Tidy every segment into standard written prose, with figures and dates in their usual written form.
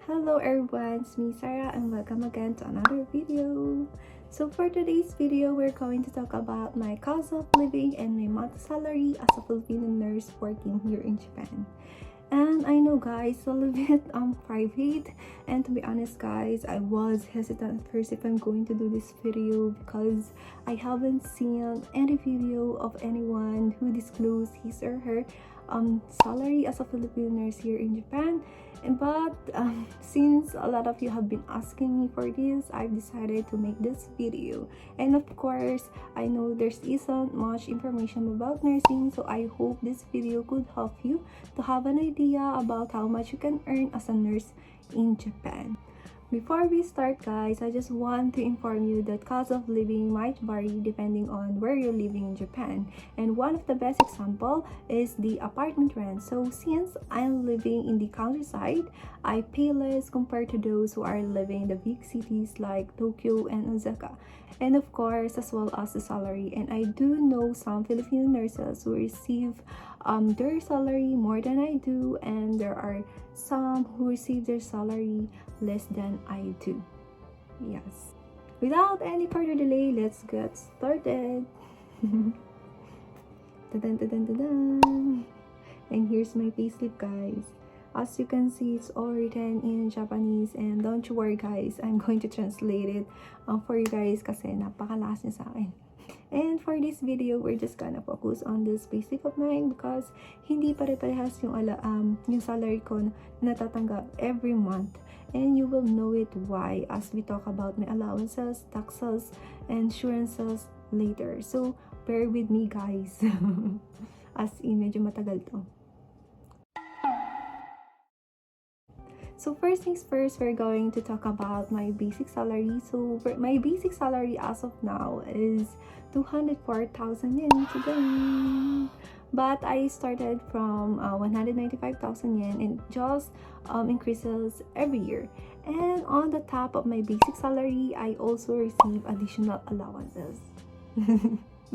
Hello everyone, it's me Sarah and welcome again to another video. So for today's video, we're going to talk about my cost of living and my monthly salary as a Filipino nurse working here in Japan. And I know guys, it's a little bit private, and to be honest guys, I was hesitant at first if I'm going to do this video because I haven't seen any video of anyone who disclosed his or her salary as a Filipino nurse here in Japan. But since a lot of you have been asking me for this, I've decided to make this video. And of course, I know there isn't much information about nursing, so I hope this video could help you to have an idea about how much you can earn as a nurse in Japan. Before we start guys, I just want to inform you that cost of living might vary depending on where you're living in Japan. And one of the best example is the apartment rent. So since I'm living in the countryside, I pay less compared to those who are living in the big cities like Tokyo and Osaka. And of course, as well as the salary. And I do know some Filipino nurses who receive their salary more than I do, and there are some who receive their salary less than I do. Yes. Without any further delay, let's get started. And here's my payslip guys. As you can see, it's all written in Japanese, and don't you worry guys, I'm going to translate it for you guys kasi napakalakas niya sa akin. And for this video, we're just gonna focus on this payslip of mine because hindi pare-parehas yung salary ko na natatanggap every month. And you will know it why as we talk about my allowances, taxes, and insurances later. So, bear with me guys. As in, medyo matagal to. So first things first, we're going to talk about my basic salary. So my basic salary as of now is 204,000 yen today. But I started from 195,000 yen, and just increases every year. And on the top of my basic salary, I also receive additional allowances.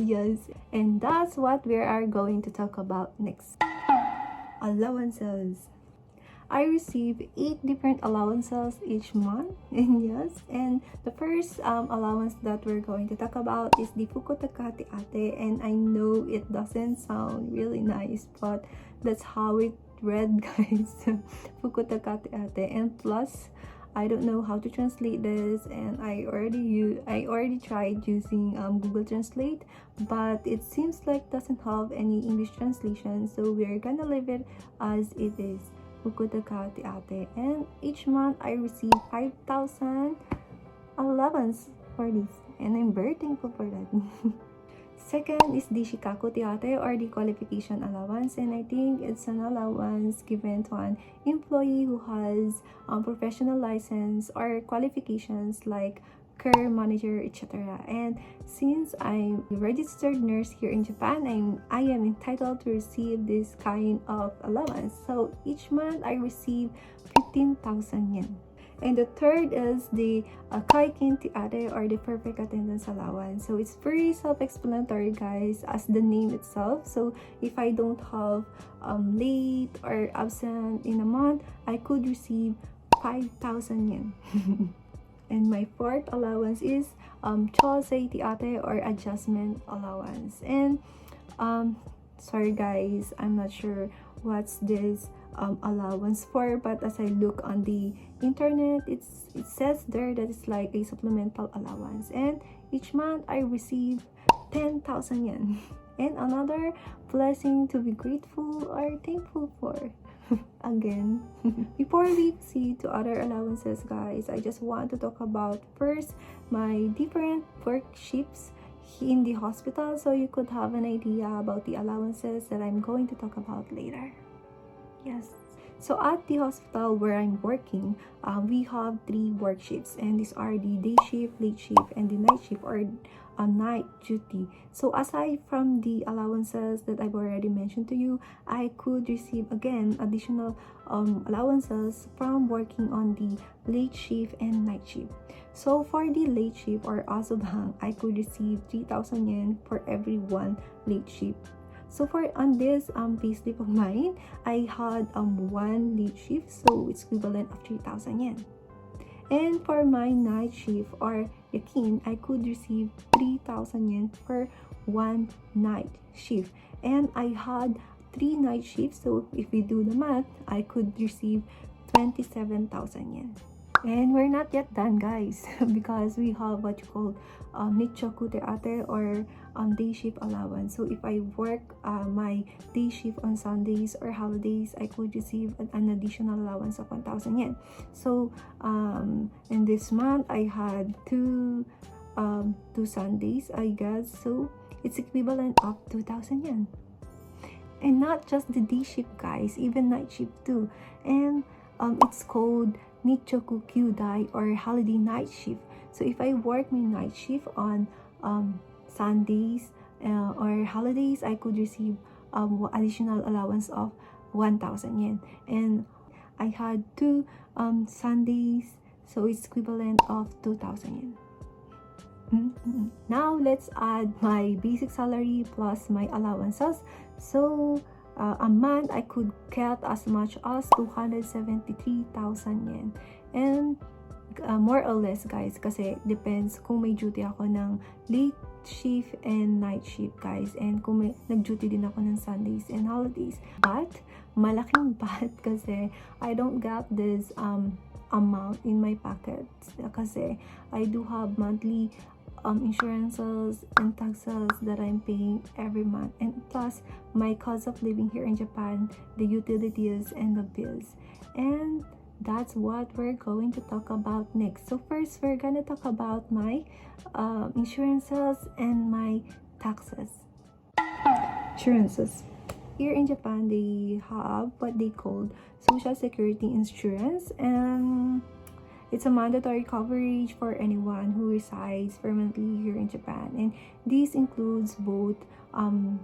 Yes, and that's what we are going to talk about next. Allowances. I receive 8 different allowances each month, and yes, and the first allowance that we're going to talk about is the Fukutakate Ate, and I know it doesn't sound really nice, but that's how it read guys. Fukutakate Ate, and plus I don't know how to translate this, and I already tried using Google Translate, but it seems like doesn't have any English translation, so we're gonna leave it as it is. Fukutakate Ate, and each month I receive 5,000 allowance for this, and I'm very thankful for that. Second is the Shikaku Ate, or the qualification allowance, and I think it's an allowance given to an employee who has professional license or qualifications like care manager, etc. And since I'm a registered nurse here in Japan, I am entitled to receive this kind of allowance. So each month I receive 15,000 yen. And the third is the Kaikin Ate, or the perfect attendance allowance. So it's very self-explanatory guys as the name itself. So if I don't have late or absent in a month, I could receive 5,000 yen. And my fourth allowance is Chosei Ate, or adjustment allowance. And sorry guys, I'm not sure what's this allowance for, but as I look on the internet, it says there that it's like a supplemental allowance, and each month I receive 10,000 yen. And another blessing to be grateful or thankful for. Again. Before we proceed to other allowances guys, I just want to talk about first my different work shifts in the hospital, so you could have an idea about the allowances that I'm going to talk about later. Yes. So at the hospital where I'm working, we have 3 work shifts, and these are the day shift, late shift, and the night shift, or night duty. So aside from the allowances that I've already mentioned to you, I could receive again additional allowances from working on the late shift and night shift. So for the late shift, or asobang, I could receive 3,000 yen for every one late shift. So for on this payslip of mine, I had one late shift, so it's equivalent of 3,000 yen. And for my night shift or yakin, I could receive 3,000 yen per one night shift. And I had 3 night shifts, so if we do the math, I could receive 27,000 yen. And we're not yet done, guys, because we have what you call nichoku teate or day shift allowance. So if I work my day shift on Sundays or holidays, I could receive an additional allowance of 1,000 yen. So in this month, I had two Sundays, I guess. So it's equivalent of 2,000 yen. And not just the day shift, guys, even night shift too. And it's called Nichoku Kyudai or holiday night shift. So if I work my night shift on Sundays or holidays, I could receive additional allowance of 1,000 yen. And I had 2 Sundays, so it's equivalent of 2,000 yen. Now let's add my basic salary plus my allowances. So a month I could get as much as 273,000 yen. And more or less, guys, kasi depends kung may duty ako ng late shift and night shift, guys, and kung may nag-duty din ako ng Sundays and holidays. But malaking but kasi I don't get this amount in my pocket kasi I do have monthly insurances and taxes that I'm paying every month, and plus my cost of living here in Japan, the utilities and the bills. And that's what we're going to talk about next. So first, we're gonna talk about my insurances and my taxes. Insurances. Here in Japan, they have what they call Social Security Insurance, and it's a mandatory coverage for anyone who resides permanently here in Japan, and this includes both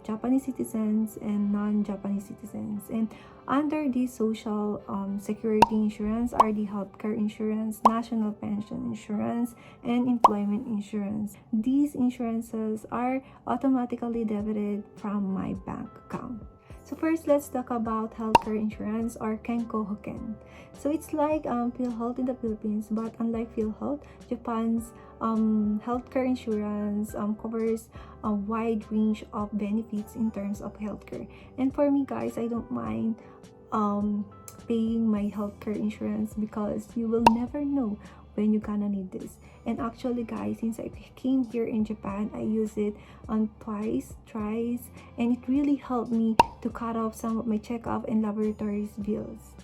Japanese citizens and non-Japanese citizens. And under this social security insurance are the healthcare insurance, national pension insurance, and employment insurance. These insurances are automatically debited from my bank account. So first, let's talk about healthcare insurance or Kenko Hoken. So it's like PhilHealth in the Philippines, but unlike PhilHealth, Japan's healthcare insurance covers a wide range of benefits in terms of healthcare. And for me, guys, I don't mind paying my healthcare insurance because you will never know when you're gonna need this. And actually, guys, since I came here in Japan, I use it twice, and it really helped me to cut off some of my checkup and laboratories bills.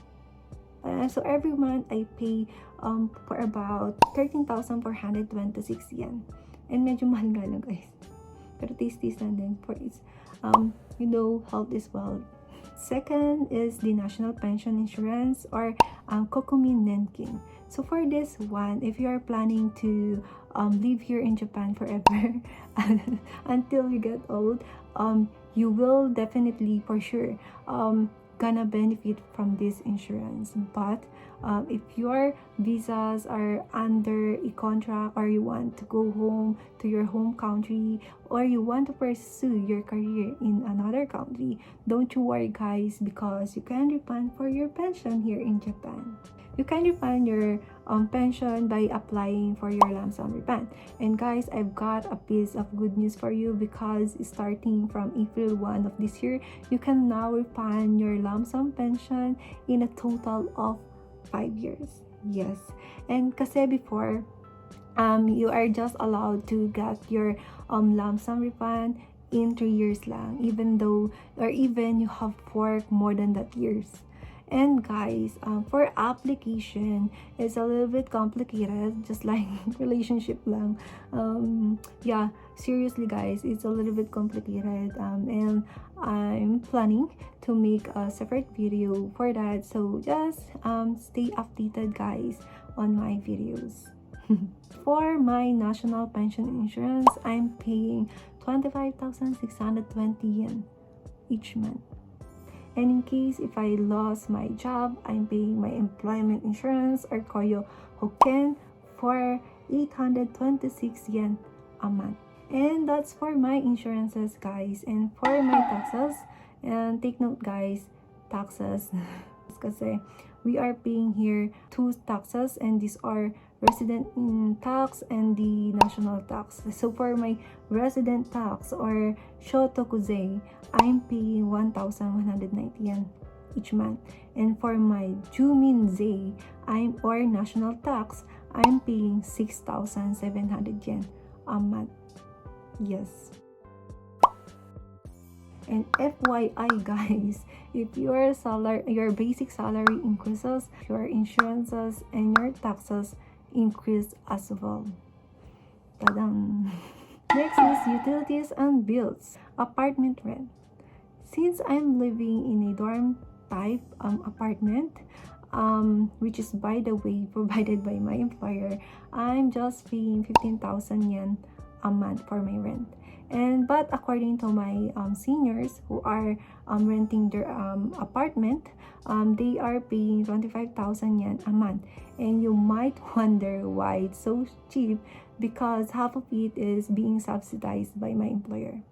So every month I pay for about 13,426 yen. And medyo mahal nga lang, guys. Pero tasty lang din for its health is well. Second is the national pension insurance or Kokumin Nenkin. So for this one, if you are planning to live here in Japan forever until you get old, you will definitely for sure gonna benefit from this insurance. But if your visas are under a contract, or you want to go home to your home country, or you want to pursue your career in another country, don't you worry, guys, because you can refund for your pension here in Japan. You can refund your pension by applying for your lump sum refund. And guys, I've got a piece of good news for you, because starting from April 1 of this year, you can now refund your lump sum pension in a total of 5 years. Yes. And kasi before, you are just allowed to get your lump sum refund in 3 years lang, even you have worked more than that years. And guys, for application, it's a little bit complicated, just like relationship lang. Yeah, seriously, guys, it's a little bit complicated, and I'm planning to make a separate video for that. So just stay updated, guys, on my videos. For my national pension insurance, I'm paying 25,620 yen each month. And in case if I lost my job, I'm paying my employment insurance or Koyo Hoken for 826 yen a month. And that's for my insurances, guys. And for my taxes, and take note, guys, taxes. Kasi we are paying here two taxes, and these are resident tax and the national tax. So for my resident tax or Shotokuze, I'm paying 1,190 yen each month. And for my Juminze, or national tax, I'm paying 6,700 yen a month. Yes. And FYI, guys, if your basic salary increases, your insurances and your taxes increase as well. Tadam! Next is utilities and bills. Apartment rent. Since I'm living in a dorm type apartment, which is, by the way, provided by my employer, I'm just paying 15,000 yen a month for my rent. But according to my seniors who are renting their apartment, they are paying 25,000 yen a month. And you might wonder why it's so cheap, because half of it is being subsidized by my employer.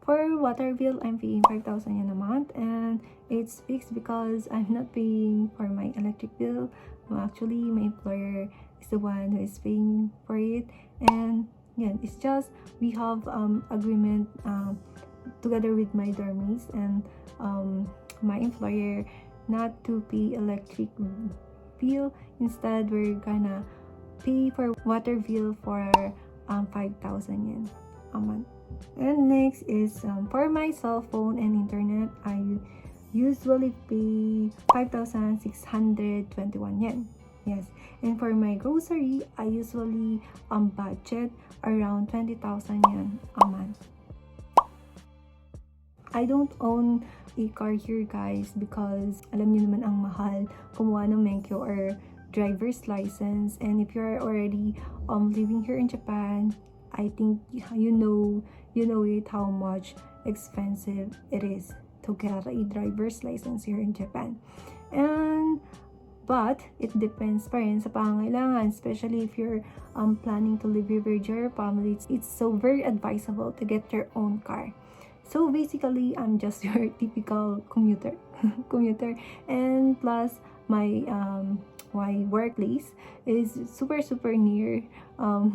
For water bill, I'm paying 5,000 yen a month, and it's fixed because I'm not paying for my electric bill. Actually, my employer is the one who is paying for it. And yeah, it's just we have agreement together with my dormies and my employer not to pay electric bill. Instead, we're gonna pay for water bill for 5,000 yen a month. And next is for my cell phone and internet, I usually pay 5,621 yen. Yes. And for my grocery, I usually budget around 20,000 yen a month. I don't own a car here, guys, because alam niyo naman ang mahal kumuha ng menkyo or driver's license. And if you're already living here in Japan, I think you know it how much expensive it is to get a driver's license here in Japan. But it depends pa rin sa pangangailangan, especially if you're planning to live with your family. It's so very advisable to get your own car. So basically, I'm just your typical commuter. And plus my workplace is super near.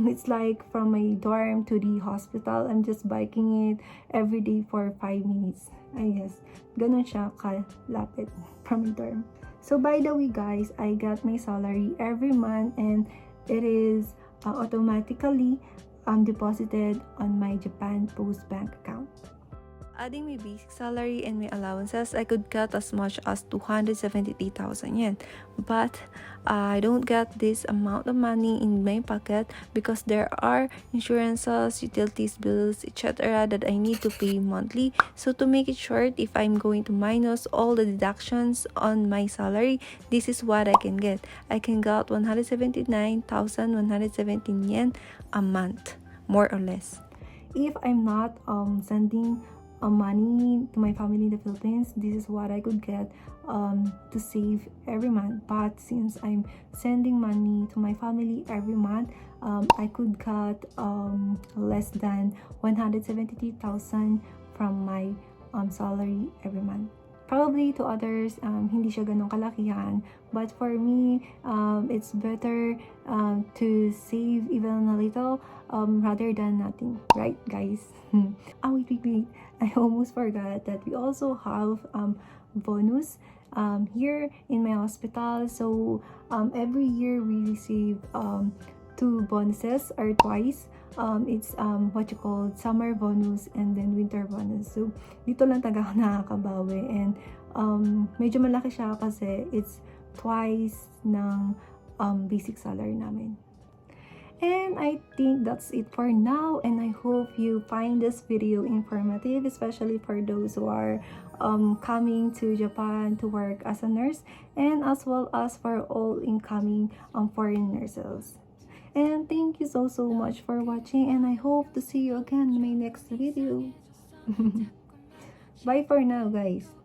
It's like from my dorm to the hospital. I'm just biking it every day for 5 minutes. I guess ganun siya kalapit from my dorm. So by the way, guys, I got my salary every month, and it is automatically deposited on my Japan Post Bank account. Adding my basic salary and my allowances, I could get as much as 273,000 yen. But I don't get this amount of money in my pocket because there are insurances, utilities bills, etc. that I need to pay monthly. So to make it short, if I'm going to minus all the deductions on my salary, this is what I can get. I can get 179,117 yen a month, more or less. If I'm not sending money to my family in the Philippines, this is what I could get to save every month. But since I'm sending money to my family every month, I could cut less than 173,000 from my salary every month. Probably to others, hindi siya ganun kalakihan. But for me, it's better to save even a little rather than nothing. Right, guys? Wait. I almost forgot that we also have bonus here in my hospital. So every year we receive 2 bonuses or twice. It's what you call summer bonus and then winter bonus. So dito lang taga nakakabawi, and medyo malaki siya kasi it's twice ng basic salary namin. And I think that's it for now, and I hope you find this video informative, especially for those who are coming to Japan to work as a nurse, and as well as for all incoming foreign nurses. And thank you so much for watching, and I hope to see you again in my next video. Bye for now, guys.